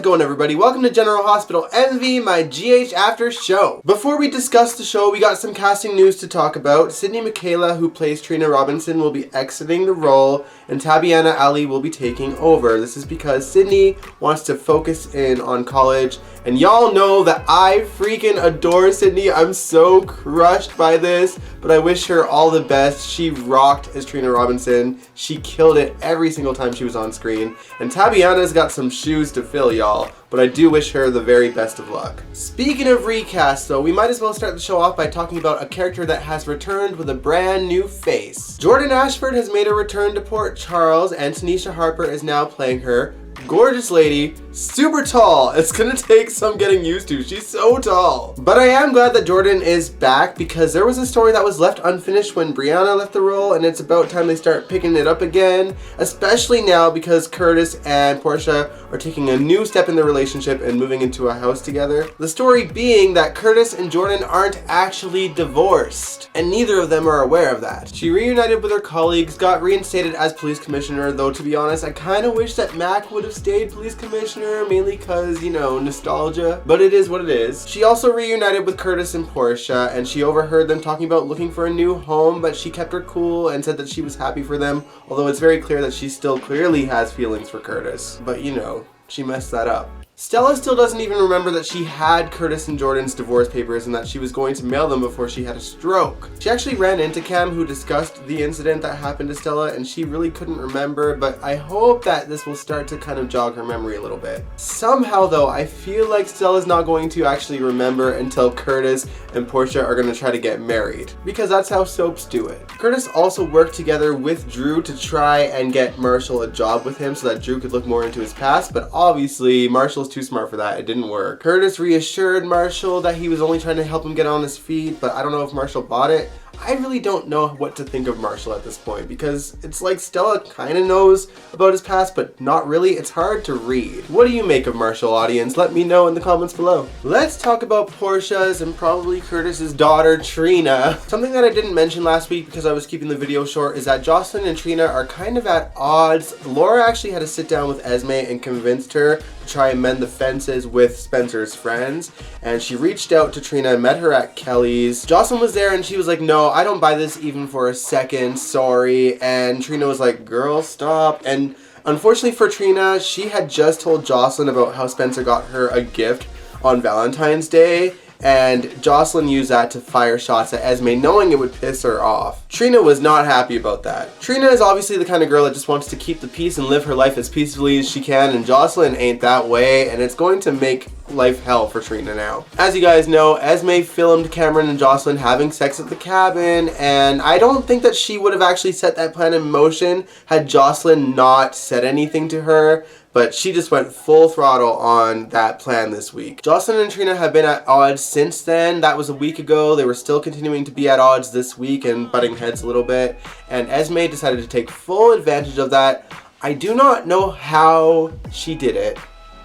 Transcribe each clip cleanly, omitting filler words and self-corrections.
it going, everybody? Welcome to General Hospital Envy, my GH After show. Before we discuss the show, we got some casting news to talk about. Sydney Michaela, who plays Trina Robinson, will be exiting the role, and Tabiana Ali will be taking over. This is because Sydney wants to focus in on college, and y'all know that I freaking adore Sydney. I'm so crushed by this, but I wish her all the best. She rocked as Trina Robinson. She killed it every single time she was on screen, and Tabiana's got some shoes to fill, y'all, but I do wish her the very best of luck. Speaking of recast, though, we might as well start the show off by talking about a character that has returned with a brand new face. Jordan Ashford has made a return to Port Charles, and Tanisha Harper is now playing her. Gorgeous lady, super tall. It's gonna take some getting used to. She's so tall. But I am glad that Jordan is back, because there was a story that was left unfinished when Brianna left the role, and it's about time they start picking it up again, especially now because Curtis and Portia are taking a new step in their relationship and moving into a house together. The story being that Curtis and Jordan aren't actually divorced, and neither of them are aware of that. She reunited with her colleagues, got reinstated as police commissioner, though to be honest, I kind of wish that Mac would have stayed police commissioner, mainly because, you know, nostalgia, but it is what it is. She also reunited with Curtis and Portia, and she overheard them talking about looking for a new home, but she kept her cool and said that she was happy for them, although it's very clear that she still clearly has feelings for Curtis. But you know, she messed that up. Stella still doesn't even remember that she had Curtis and Jordan's divorce papers and that she was going to mail them before she had a stroke. She actually ran into Cam, who discussed the incident that happened to Stella, and she really couldn't remember, but I hope that this will start to kind of jog her memory a little bit. Somehow though, I feel like Stella's not going to actually remember until Curtis and Portia are going to try to get married, because that's how soaps do it. Curtis also worked together with Drew to try and get Marshall a job with him so that Drew could look more into his past, but obviously Marshall's too smart for that. It didn't work. Curtis reassured Marshall that he was only trying to help him get on his feet, but I don't know if Marshall bought it. I really don't know what to think of Marshall at this point, because it's like Stella kind of knows about his past, but not really. It's hard to read. What do you make of Marshall, audience? Let me know in the comments below. Let's talk about Portia's and probably Curtis's daughter, Trina. Something that I didn't mention last week because I was keeping the video short is that Jocelyn and Trina are kind of at odds. Laura actually had to sit down with Esme and convinced her to try and mend the fences with Spencer's friends, and she reached out to Trina and met her at Kelly's. Jocelyn was there and she was like, no, I don't buy this even for a second, sorry. And Trina was like, girl, stop. And unfortunately for Trina, she had just told Jocelyn about how Spencer got her a gift on Valentine's Day, and Jocelyn used that to fire shots at Esme, knowing it would piss her off. Trina was not happy about that. Trina is obviously the kind of girl that just wants to keep the peace and live her life as peacefully as she can, and Jocelyn ain't that way, and it's going to make life hell for Trina now. As you guys know, Esme filmed Cameron and Jocelyn having sex at the cabin, and I don't think that she would have actually set that plan in motion had Jocelyn not said anything to her, but she just went full throttle on that plan this week. Jocelyn and Trina have been at odds since then. That was a week ago. They were still continuing to be at odds this week and butting heads a little bit, and Esme decided to take full advantage of that. I do not know how she did it,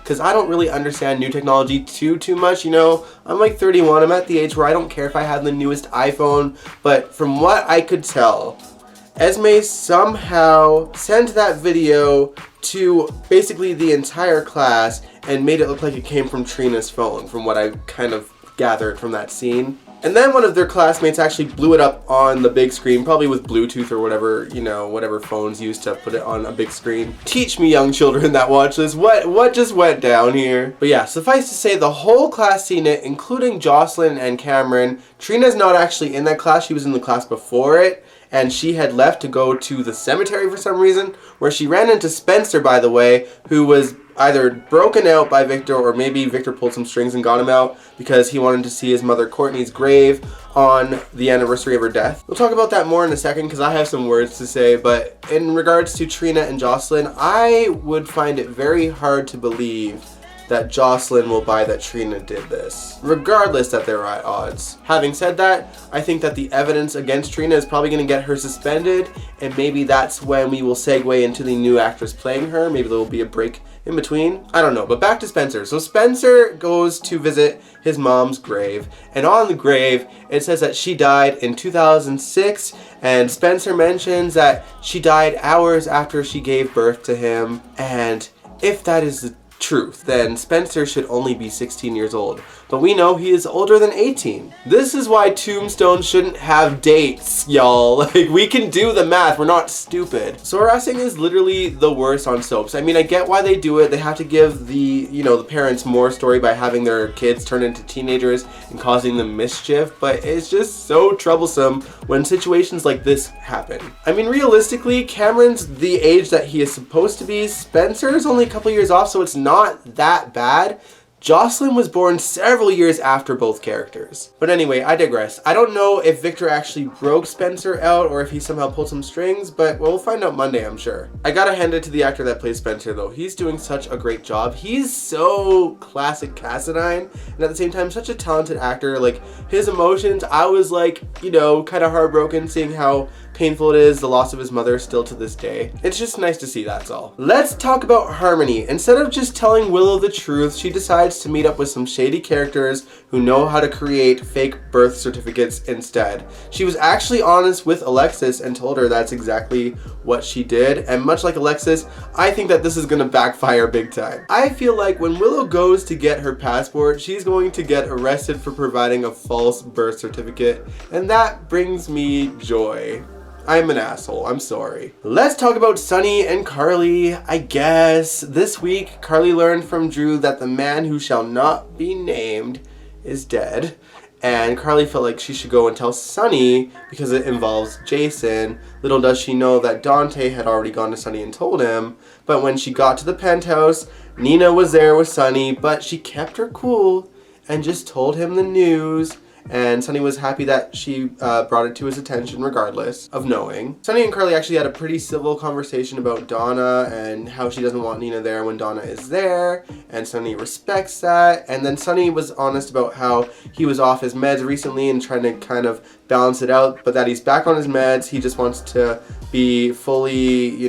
because I don't really understand new technology too much, you know. I'm like 31, I'm at the age where I don't care if I have the newest iPhone, but from what I could tell, Esme somehow sent that video to basically the entire class and made it look like it came from Trina's phone, from what I kind of gathered from that scene. And then one of their classmates actually blew it up on the big screen, probably with Bluetooth or whatever, you know, whatever phones use to put it on a big screen. Teach me, young children that watch this, what just went down here? But yeah, suffice to say, the whole class seen it, including Jocelyn and Cameron. Trina's not actually in that class, she was in the class before it, and she had left to go to the cemetery for some reason, where she ran into Spencer, by the way, who was either broken out by Victor, or maybe Victor pulled some strings and got him out because he wanted to see his mother Courtney's grave on the anniversary of her death. We'll talk about that more in a second because I have some words to say, but in regards to Trina and Jocelyn, I would find it very hard to believe that Jocelyn will buy that Trina did this, regardless that they're at odds. Having said that, I think that the evidence against Trina is probably going to get her suspended, and maybe that's when we will segue into the new actress playing her. Maybe there will be a break in between. I don't know, but back to Spencer. So Spencer goes to visit his mom's grave, and on the grave it says that she died in 2006, and Spencer mentions that she died hours after she gave birth to him, and if that is the truth, then Spencer should only be 16 years old. But we know he is older than 18. This is why tombstones shouldn't have dates, y'all. Like, we can do the math. We're not stupid. Sword wrestling is literally the worst on soaps. I mean, I get why they do it. They have to give the parents more story by having their kids turn into teenagers and causing them mischief, but it's just so troublesome when situations like this happen. I mean, realistically, Cameron's the age that he is supposed to be. Spencer is only a couple years off, so it's not that bad. Jocelyn was born several years after both characters. But anyway, I digress. I don't know if Victor actually broke Spencer out or if he somehow pulled some strings, but we'll find out Monday, I'm sure. I gotta hand it to the actor that plays Spencer though. He's doing such a great job. He's so classic Cassadine, and at the same time, such a talented actor. Like, his emotions, I was like, kind of heartbroken seeing how painful it is, the loss of his mother still to this day. It's just nice to see, that's all. Let's talk about Harmony. Instead of just telling Willow the truth, she decides to meet up with some shady characters who know how to create fake birth certificates instead. She was actually honest with Alexis and told her that's exactly what she did, and much like Alexis, I think that this is gonna backfire big time. I feel like when Willow goes to get her passport, she's going to get arrested for providing a false birth certificate, and that brings me joy. I'm an asshole, I'm sorry. Let's talk about Sunny and Carly, I guess. This week, Carly learned from Drew that the man who shall not be named is dead. And Carly felt like she should go and tell Sunny because it involves Jason. Little does she know that Dante had already gone to Sunny and told him. But when she got to the penthouse, Nina was there with Sunny, but she kept her cool and just told him the news. And Sunny was happy that she brought it to his attention regardless of knowing. Sunny and Carly actually had a pretty civil conversation about Donna and how she doesn't want Nina there when Donna is there, and Sunny respects that. And then Sunny was honest about how he was off his meds recently and trying to kind of balance it out, but that he's back on his meds. He just wants to be fully,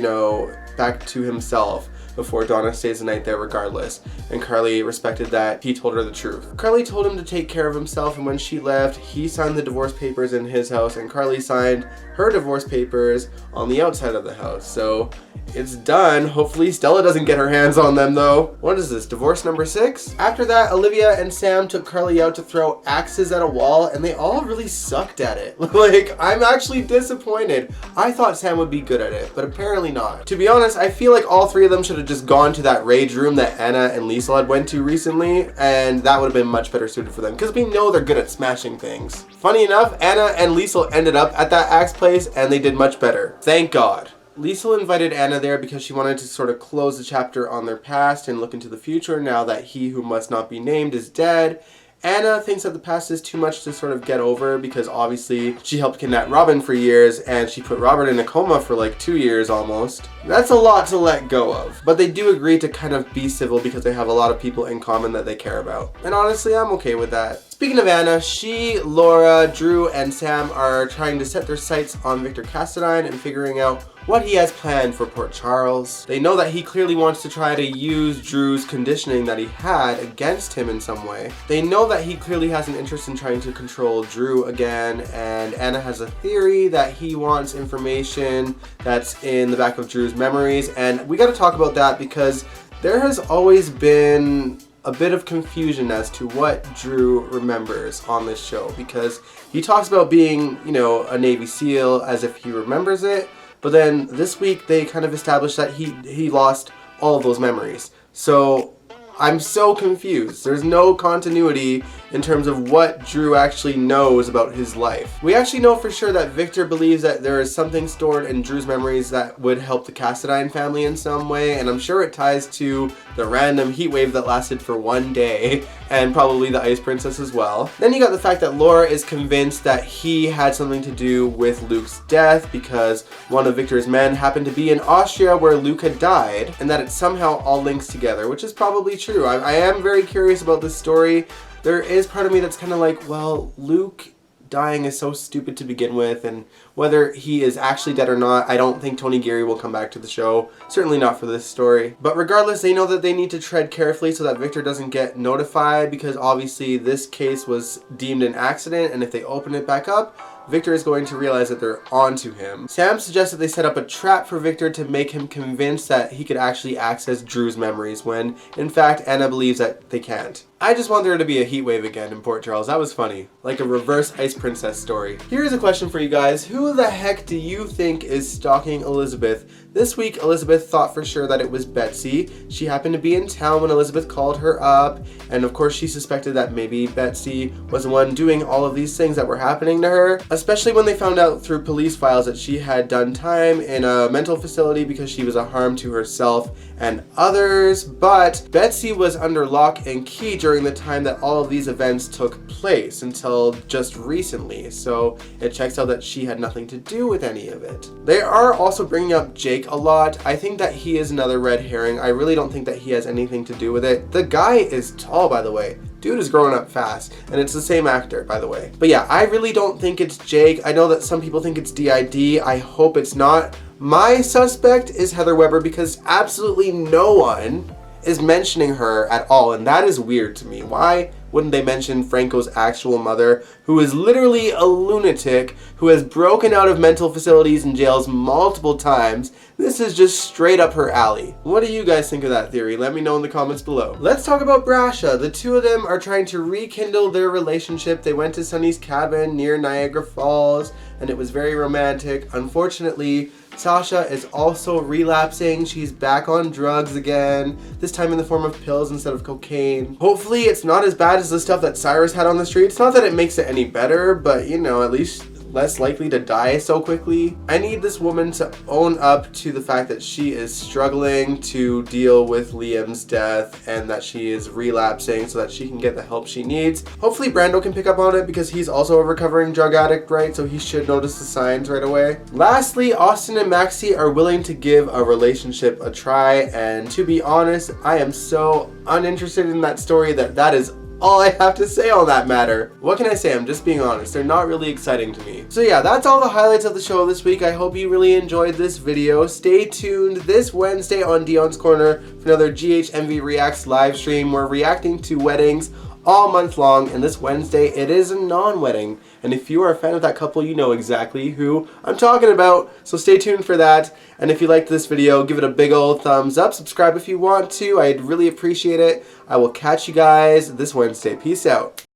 back to himself before Donna stays the night there regardless. And Carly respected that he told her the truth. Carly told him to take care of himself, and when she left, he signed the divorce papers in his house, and Carly signed her divorce papers on the outside of the house. So it's done. Hopefully Stella doesn't get her hands on them though. What is this, divorce number 6? After that, Olivia and Sam took Carly out to throw axes at a wall, and they all really sucked at it. Like, I'm actually disappointed. I thought Sam would be good at it, but apparently not. To be honest, I feel like all 3 of them should have just gone to that rage room that Anna and Liesl had went to recently, and that would have been much better suited for them because we know they're good at smashing things. Funny enough, Anna and Liesl ended up at that axe place and they did much better. Thank God. Liesl invited Anna there because she wanted to sort of close the chapter on their past and look into the future now that he who must not be named is dead. Anna thinks that the past is too much to sort of get over because obviously she helped kidnap Robin for years and she put Robert in a coma for like 2 years almost. That's a lot to let go of. But they do agree to kind of be civil because they have a lot of people in common that they care about. And honestly, I'm okay with that. Speaking of Anna, she, Laura, Drew, and Sam are trying to set their sights on Victor Cassadine and figuring out what he has planned for Port Charles. They know that he clearly wants to try to use Drew's conditioning that he had against him in some way. They know that he clearly has an interest in trying to control Drew again, and Anna has a theory that he wants information that's in the back of Drew's memories, and we gotta talk about that because there has always been a bit of confusion as to what Drew remembers on this show because he talks about being, a Navy SEAL as if he remembers it, but then this week they kind of established that he lost all of those memories. So I'm so confused. There's no continuity in terms of what Drew actually knows about his life. We actually know for sure that Victor believes that there is something stored in Drew's memories that would help the Cassadine family in some way, and I'm sure it ties to the random heat wave that lasted for 1 day, and probably the Ice Princess as well. Then you got the fact that Laura is convinced that he had something to do with Luke's death because one of Victor's men happened to be in Austria where Luke had died, and that it somehow all links together, which is probably true. I am very curious about this story. There is part of me that's kind of like, well, Luke dying is so stupid to begin with, and whether he is actually dead or not, I don't think Tony Geary will come back to the show. Certainly not for this story. But regardless, they know that they need to tread carefully so that Victor doesn't get notified because obviously this case was deemed an accident, and if they open it back up, Victor is going to realize that they're onto him. Sam suggests that they set up a trap for Victor to make him convinced that he could actually access Drew's memories when, in fact, Anna believes that they can't. I just want there to be a heat wave again in Port Charles. That was funny. Like a reverse Ice Princess story. Here's a question for you guys. Who the heck do you think is stalking Elizabeth? This week, Elizabeth thought for sure that it was Betsy. She happened to be in town when Elizabeth called her up, and of course she suspected that maybe Betsy was the one doing all of these things that were happening to her, especially when they found out through police files that she had done time in a mental facility because she was a harm to herself and others. But Betsy was under lock and key during the time that all of these events took place until just recently, so it checks out that she had nothing to do with any of it. They are also bringing up Jake a lot. I think that he is another red herring. I really don't think that he has anything to do with it. The guy is tall, by the way. Dude is growing up fast, and it's the same actor, by the way. But yeah, I really don't think it's Jake. I know that some people think it's DID. I hope it's not. My suspect is Heather Weber because absolutely no one is mentioning her at all, and that is weird to me. Why wouldn't they mention Franco's actual mother, who is literally a lunatic, who has broken out of mental facilities and jails multiple times? This is just straight up her alley. What do you guys think of that theory? Let me know in the comments below. Let's talk about Brasha. The two of them are trying to rekindle their relationship. They went to Sunny's cabin near Niagara Falls, and it was very romantic. Unfortunately, Sasha is also relapsing. She's back on drugs again, this time in the form of pills instead of cocaine. Hopefully it's not as bad as the stuff that Cyrus had on the streets. Not that it makes it any better, but you know, at least less likely to die so quickly. I need this woman to own up to the fact that she is struggling to deal with Liam's death and that she is relapsing so that she can get the help she needs. Hopefully Brando can pick up on it because he's also a recovering drug addict, right? So he should notice the signs right away. Lastly, Austin and Maxie are willing to give a relationship a try, and to be honest, I am so uninterested in that story that is all I have to say on that matter. What can I say? I'm just being honest. They're not really exciting to me. So yeah, that's all the highlights of the show this week. I hope you really enjoyed this video. Stay tuned this Wednesday on Dion's Corner for another GHMV Reacts live stream. We're reacting to weddings all month long, and this Wednesday it is a non-wedding. And if you are a fan of that couple, you know exactly who I'm talking about. So stay tuned for that. And if you liked this video, give it a big old thumbs up. Subscribe if you want to. I'd really appreciate it. I will catch you guys this Wednesday. Peace out.